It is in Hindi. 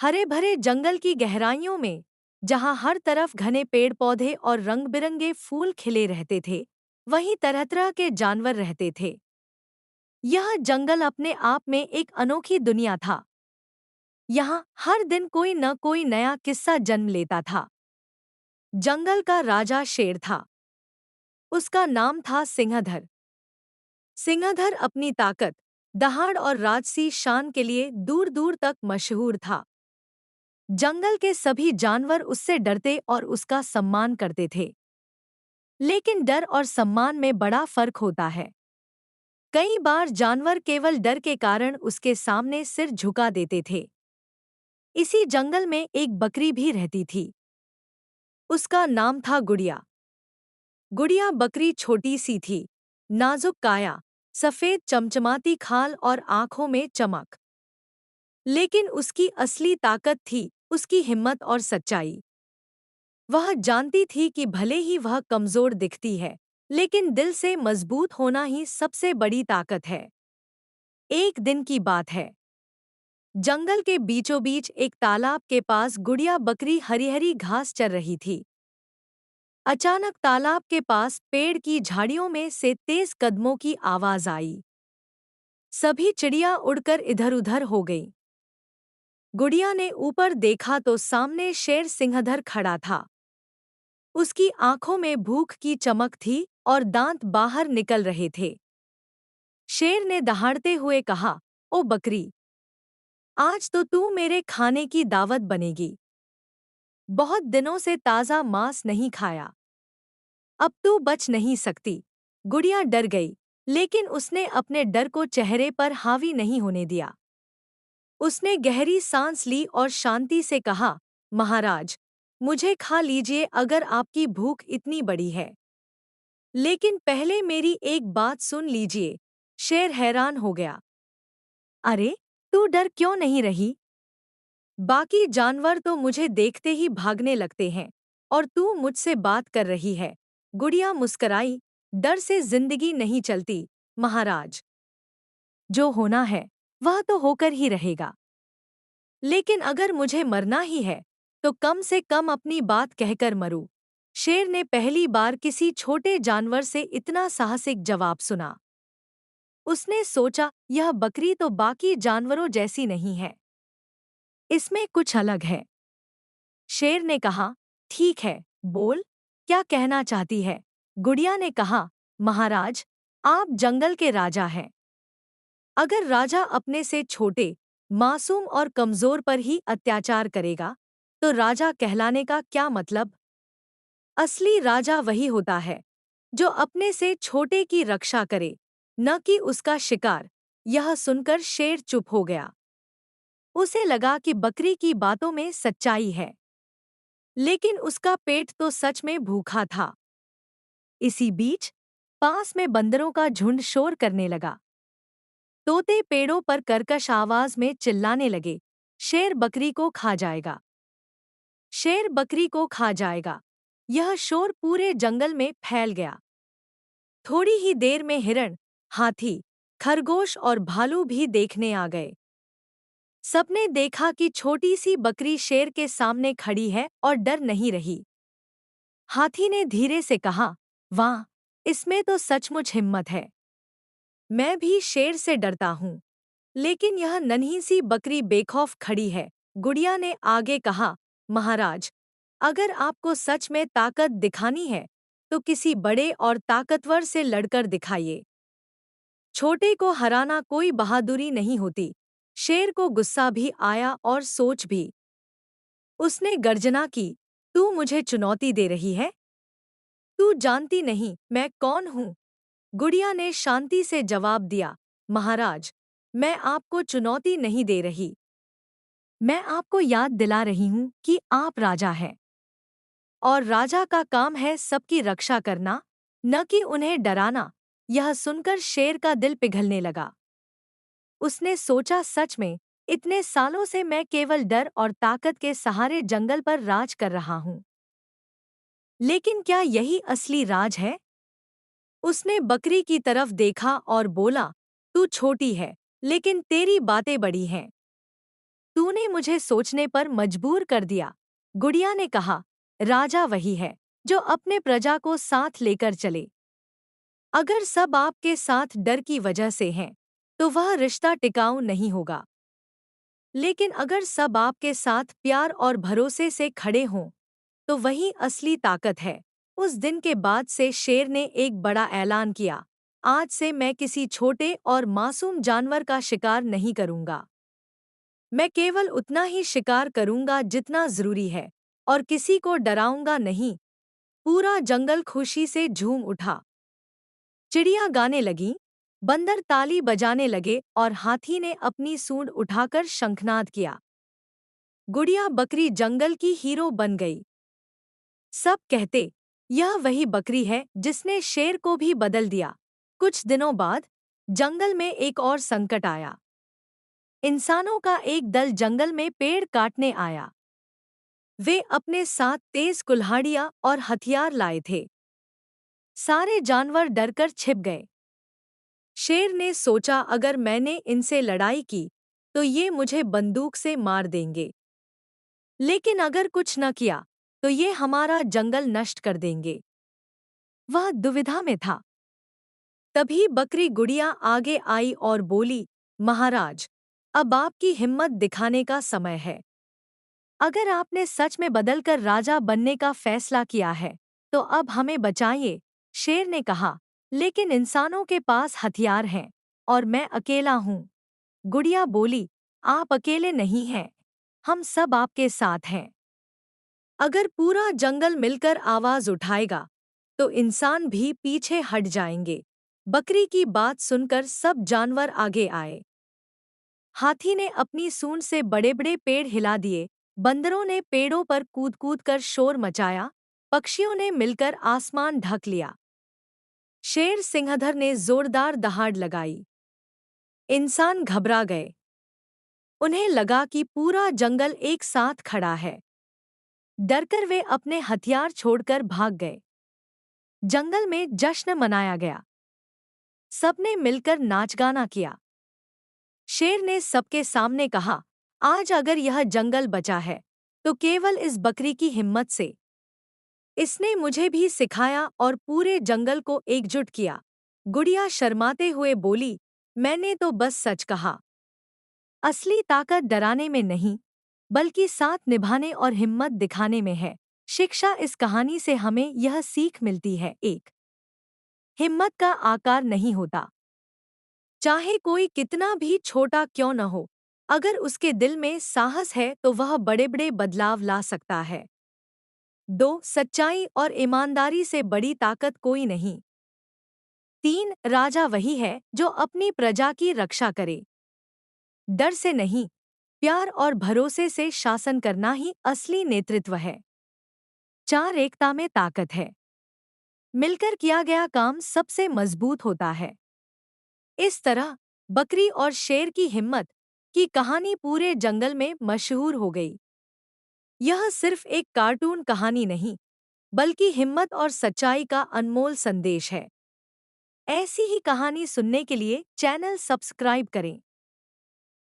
हरे भरे जंगल की गहराइयों में, जहां हर तरफ घने पेड़ पौधे और रंग बिरंगे फूल खिले रहते थे, वहीं तरह तरह के जानवर रहते थे। यह जंगल अपने आप में एक अनोखी दुनिया था। यहाँ हर दिन कोई न कोई नया किस्सा जन्म लेता था। जंगल का राजा शेर था। उसका नाम था सिंहधर। सिंहधर अपनी ताकत, दहाड़ और राजसी शान के लिए दूर दूर तक मशहूर था। जंगल के सभी जानवर उससे डरते और उसका सम्मान करते थे। लेकिन डर और सम्मान में बड़ा फर्क होता है। कई बार जानवर केवल डर के कारण उसके सामने सिर झुका देते थे। इसी जंगल में एक बकरी भी रहती थी। उसका नाम था गुड़िया। गुड़िया बकरी छोटी सी थी, नाजुक काया, सफेद चमचमाती खाल और आंखों में चमक। लेकिन उसकी असली ताकत थी उसकी हिम्मत और सच्चाई। वह जानती थी कि भले ही वह कमजोर दिखती है, लेकिन दिल से मजबूत होना ही सबसे बड़ी ताकत है। एक दिन की बात है। जंगल के बीचों बीच एक तालाब के पास गुड़िया बकरी हरी हरी घास चर रही थी। अचानक तालाब के पास पेड़ की झाड़ियों में से तेज कदमों की आवाज आई। सभी चिड़िया उड़कर इधर-उधर हो गईं। गुड़िया ने ऊपर देखा तो सामने शेर सिंहधर खड़ा था। उसकी आंखों में भूख की चमक थी और दांत बाहर निकल रहे थे। शेर ने दहाड़ते हुए कहा, ओ बकरी, आज तो तू मेरे खाने की दावत बनेगी। बहुत दिनों से ताज़ा मांस नहीं खाया। अब तू बच नहीं सकती। गुड़िया डर गई, लेकिन उसने अपने डर को चेहरे पर हावी नहीं होने दिया। उसने गहरी सांस ली और शांति से कहा, महाराज, मुझे खा लीजिए अगर आपकी भूख इतनी बड़ी है। लेकिन पहले मेरी एक बात सुन लीजिए। शेर हैरान हो गया। अरे, तू डर क्यों नहीं रही? बाकी जानवर तो मुझे देखते ही भागने लगते हैं, और तू मुझसे बात कर रही है। गुड़िया मुस्कराई, डर से जिंदगी नहीं चलती, महाराज। जो होना है, वह तो होकर ही रहेगा। लेकिन अगर मुझे मरना ही है, तो कम से कम अपनी बात कहकर मरूं। शेर ने पहली बार किसी छोटे जानवर से इतना साहसिक जवाब सुना। उसने सोचा, यह बकरी तो बाकी जानवरों जैसी नहीं है। इसमें कुछ अलग है। शेर ने कहा, ठीक है, बोल, क्या कहना चाहती है? गुड़िया ने कहा, महाराज, आप जंगल के राजा हैं। अगर राजा अपने से छोटे, मासूम और कमजोर पर ही अत्याचार करेगा, तो राजा कहलाने का क्या मतलब? असली राजा वही होता है जो अपने से छोटे की रक्षा करे, न कि उसका शिकार। यह सुनकर शेर चुप हो गया। उसे लगा कि बकरी की बातों में सच्चाई है, लेकिन उसका पेट तो सच में भूखा था। इसी बीच पास में बंदरों का झुंड शोर करने लगा। तोते पेड़ों पर कर्कश आवाज में चिल्लाने लगे, शेर बकरी को खा जाएगा, शेर बकरी को खा जाएगा। यह शोर पूरे जंगल में फैल गया। थोड़ी ही देर में हिरण, हाथी, खरगोश और भालू भी देखने आ गए। सबने देखा कि छोटी सी बकरी शेर के सामने खड़ी है और डर नहीं रही। हाथी ने धीरे से कहा, वाह, इसमें तो सचमुच हिम्मत है। मैं भी शेर से डरता हूँ, लेकिन यह नन्ही सी बकरी बेखौफ खड़ी है। गुड़िया ने आगे कहा, महाराज, अगर आपको सच में ताकत दिखानी है, तो किसी बड़े और ताकतवर से लड़कर दिखाइए। छोटे को हराना कोई बहादुरी नहीं होती। शेर को गुस्सा भी आया और सोच भी। उसने गर्जना की, तू मुझे चुनौती दे रही है? तू जानती नहीं मैं कौन हूँ। गुड़िया ने शांति से जवाब दिया, महाराज, मैं आपको चुनौती नहीं दे रही। मैं आपको याद दिला रही हूँ कि आप राजा हैं, और राजा का काम है सबकी रक्षा करना, न कि उन्हें डराना। यह सुनकर शेर का दिल पिघलने लगा। उसने सोचा, सच में इतने सालों से मैं केवल डर और ताकत के सहारे जंगल पर राज कर रहा हूँ। लेकिन क्या यही असली राज है? उसने बकरी की तरफ देखा और बोला, तू छोटी है, लेकिन तेरी बातें बड़ी हैं। तूने मुझे सोचने पर मजबूर कर दिया। गुड़िया ने कहा, राजा वही है जो अपने प्रजा को साथ लेकर चले। अगर सब आपके साथ डर की वजह से हैं, तो वह रिश्ता टिकाऊ नहीं होगा। लेकिन अगर सब आपके साथ प्यार और भरोसे से खड़े हों, तो वही असली ताकत है। उस दिन के बाद से शेर ने एक बड़ा ऐलान किया, आज से मैं किसी छोटे और मासूम जानवर का शिकार नहीं करूंगा। मैं केवल उतना ही शिकार करूंगा जितना जरूरी है, और किसी को डराऊंगा नहीं। पूरा जंगल खुशी से झूम उठा। चिड़िया गाने लगीं, बंदर ताली बजाने लगे और हाथी ने अपनी सूंड उठाकर शंखनाद किया। गुड़िया बकरी जंगल की हीरो बन गई। सब कहते, यह वही बकरी है जिसने शेर को भी बदल दिया। कुछ दिनों बाद जंगल में एक और संकट आया। इंसानों का एक दल जंगल में पेड़ काटने आया। वे अपने साथ तेज कुल्हाड़ियां और हथियार लाए थे। सारे जानवर डरकर छिप गए। शेर ने सोचा, अगर मैंने इनसे लड़ाई की तो ये मुझे बंदूक से मार देंगे, लेकिन अगर कुछ न किया तो ये हमारा जंगल नष्ट कर देंगे। वह दुविधा में था। तभी बकरी गुड़िया आगे आई और बोली, महाराज, अब आपकी हिम्मत दिखाने का समय है। अगर आपने सच में बदलकर राजा बनने का फैसला किया है, तो अब हमें बचाइए। शेर ने कहा, लेकिन इंसानों के पास हथियार हैं और मैं अकेला हूँ। गुड़िया बोली, आप अकेले नहीं हैं, हम सब आपके साथ हैं। अगर पूरा जंगल मिलकर आवाज उठाएगा, तो इंसान भी पीछे हट जाएंगे। बकरी की बात सुनकर सब जानवर आगे आए। हाथी ने अपनी सूंड से बड़े बड़े पेड़ हिला दिए, बंदरों ने पेड़ों पर कूद कूद कर शोर मचाया, पक्षियों ने मिलकर आसमान ढक लिया। शेर सिंहधर ने जोरदार दहाड़ लगाई। इंसान घबरा गए। उन्हें लगा कि पूरा जंगल एक साथ खड़ा है। डरकर वे अपने हथियार छोड़कर भाग गए। जंगल में जश्न मनाया गया। सबने मिलकर नाच गाना किया। शेर ने सबके सामने कहा, आज अगर यह जंगल बचा है तो केवल इस बकरी की हिम्मत से। इसने मुझे भी सिखाया और पूरे जंगल को एकजुट किया। गुड़िया शर्माते हुए बोली, मैंने तो बस सच कहा। असली ताकत डराने में नहीं, बल्कि साथ निभाने और हिम्मत दिखाने में है। शिक्षा इस कहानी से हमें यह सीख मिलती है, एक, हिम्मत का आकार नहीं होता। चाहे कोई कितना भी छोटा क्यों न हो, अगर उसके दिल में साहस है तो वह बड़े बड़े बदलाव ला सकता है। दो, सच्चाई और ईमानदारी से बड़ी ताकत कोई नहीं। तीन, राजा वही है जो अपनी प्रजा की रक्षा करे। डर से नहीं, प्यार और भरोसे से शासन करना ही असली नेतृत्व है। चार, एकता में ताकत है। मिलकर किया गया काम सबसे मजबूत होता है। इस तरह बकरी और शेर की हिम्मत की कहानी पूरे जंगल में मशहूर हो गई। यह सिर्फ एक कार्टून कहानी नहीं, बल्कि हिम्मत और सच्चाई का अनमोल संदेश है। ऐसी ही कहानी सुनने के लिए चैनल सब्सक्राइब करें।